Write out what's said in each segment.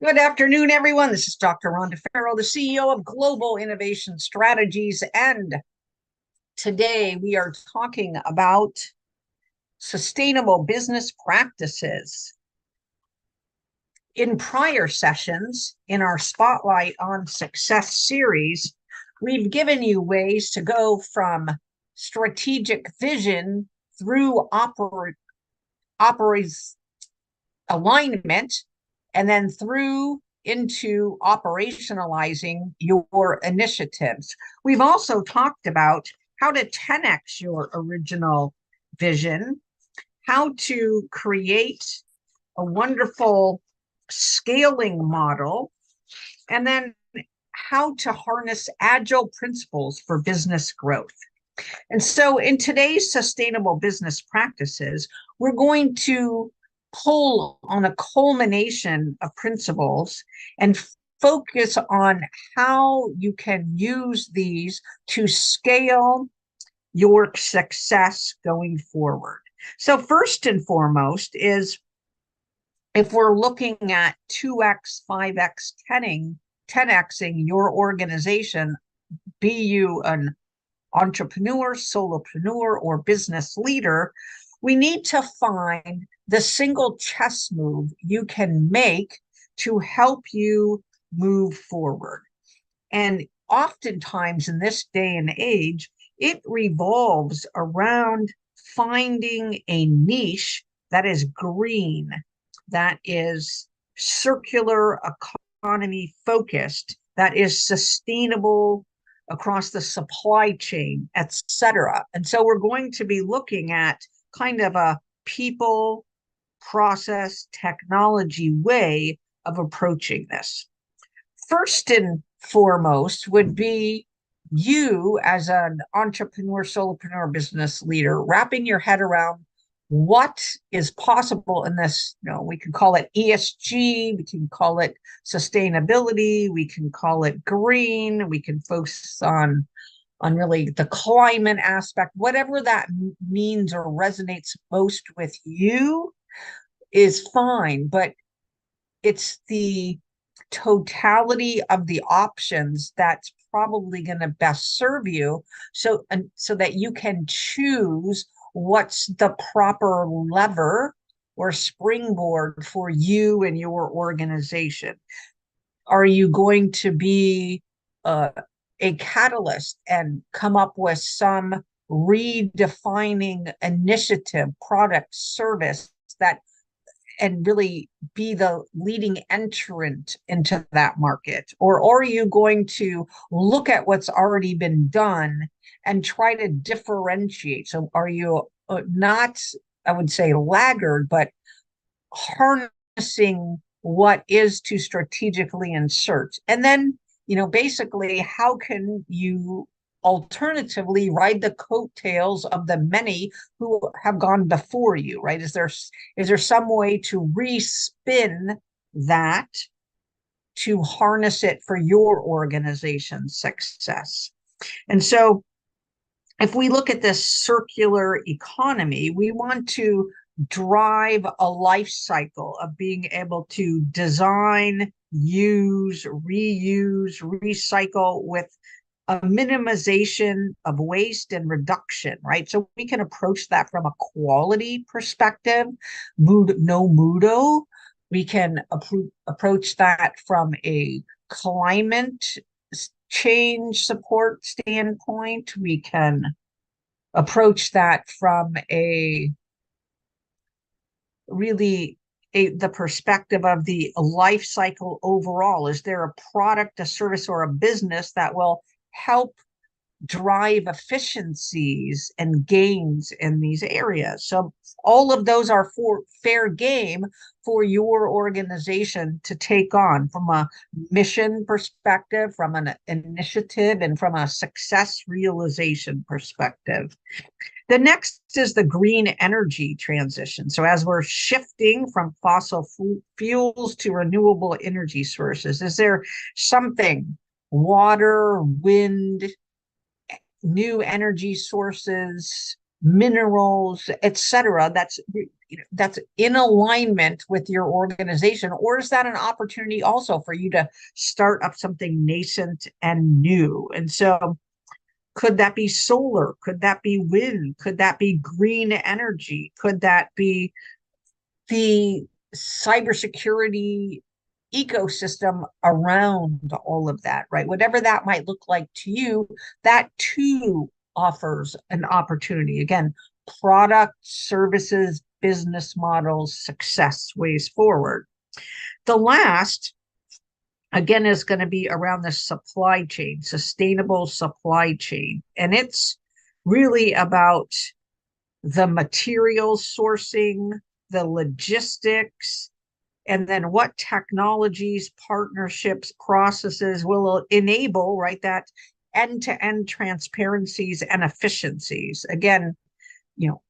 Good afternoon, everyone. This is Dr. Rhonda Farrell, the CEO of Global Innovation Strategies. And today we are talking about sustainable business practices. In prior sessions, in our Spotlight on Success series, we've given you ways to go from strategic vision through alignment and then through into operationalizing your initiatives. We've also talked about how to 10x your original vision, how to create a wonderful scaling model, and then how to harness agile principles for business growth. And so in today's sustainable business practices, we're going to pull on a culmination of principles and focus on how you can use these to scale your success going forward. So first and foremost is, if we're looking at 2x, 5x, 10xing your organization, be you an entrepreneur, solopreneur, or business leader, we need to find the single chess move you can make to help you move forward. And oftentimes in this day and age, it revolves around finding a niche that is green, that is circular economy focused, that is sustainable across the supply chain, etc. And so we're going to be looking at kind of a people, process, technology way of approaching this. First and foremost would be you as an entrepreneur, solopreneur, business leader, wrapping your head around what is possible in this. We can call it ESG, we can call it sustainability, we can call it green, we can focus on really the climate aspect, whatever that means or resonates most with you is fine, but it's the totality of the options that's probably going to best serve you, so that you can choose what's the proper lever or springboard for you and your organization. Are you going to be a catalyst and come up with some redefining initiative, product, service that and really be the leading entrant into that market? Or are you going to look at what's already been done and try to differentiate? So are you not, I would say, laggard, but harnessing what is to strategically insert? And then, basically, how can you alternatively ride the coattails of the many who have gone before you, right? Is there some way to respin that to harness it for your organization's success? And so if we look at this circular economy, we want to drive a life cycle of being able to design, use, reuse, recycle with a minimization of waste and reduction, right? So we can approach that from a quality perspective, no mudo. We can approach that from a climate change support standpoint. We can approach that from the perspective of the life cycle overall. Is there a product, a service, or a business that will help drive efficiencies and gains in these areas? So all of those are for fair game for your organization to take on from a mission perspective, from an initiative, and from a success realization perspective. The next is the green energy transition. So as we're shifting from fossil fuels to renewable energy sources, is there something, water, wind, new energy sources, minerals, etc., that's that's in alignment with your organization, or is that an opportunity also for you to start up something nascent and new? And so could that be solar? Could that be wind? Could that be green energy? Could that be the cybersecurity ecosystem around all of that, right? Whatever that might look like to you, that too offers an opportunity. Again, product, services, business models, success ways forward. The last, again, is going to be around the supply chain, sustainable supply chain. And it's really about the materials sourcing, the logistics, and then what technologies, partnerships, processes will enable, right, that end-to-end transparencies and efficiencies. Again,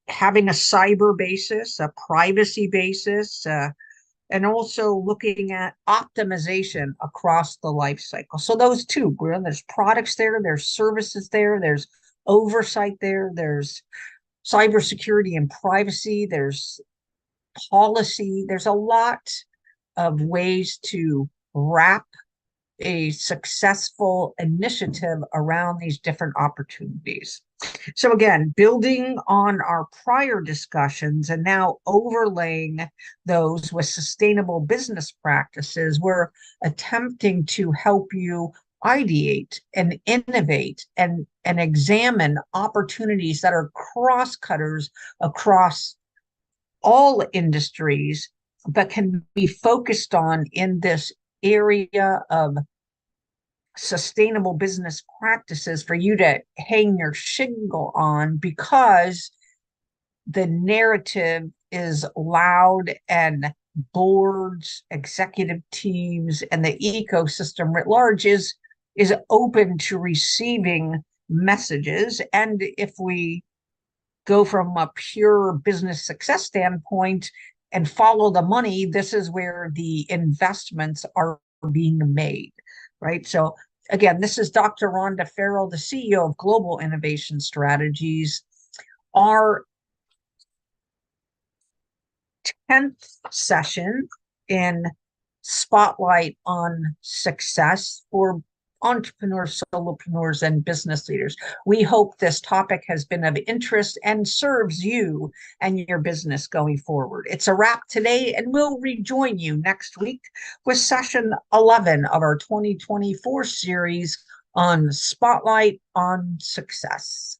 having a cyber basis, a privacy basis, and also looking at optimization across the life cycle. So those two, there's products there, there's services there, there's oversight there, there's cybersecurity and privacy, there's policy. There's a lot of ways to wrap a successful initiative around these different opportunities. So again, building on our prior discussions and now overlaying those with sustainable business practices, we're attempting to help you ideate and innovate and examine opportunities that are cross-cutters across all industries, but can be focused on in this area of sustainable business practices for you to hang your shingle on, because the narrative is loud and boards, executive teams, and the ecosystem writ large is open to receiving messages. And if we go from a pure business success standpoint and follow the money, this is where the investments are being made, right? So again, this is Dr. Rhonda Farrell, the CEO of Global Innovation Strategies. Our 10th session in Spotlight on Success for entrepreneurs, solopreneurs, and business leaders. We hope this topic has been of interest and serves you and your business going forward. It's a wrap today, and we'll rejoin you next week with session 11 of our 2024 series on Spotlight on Success.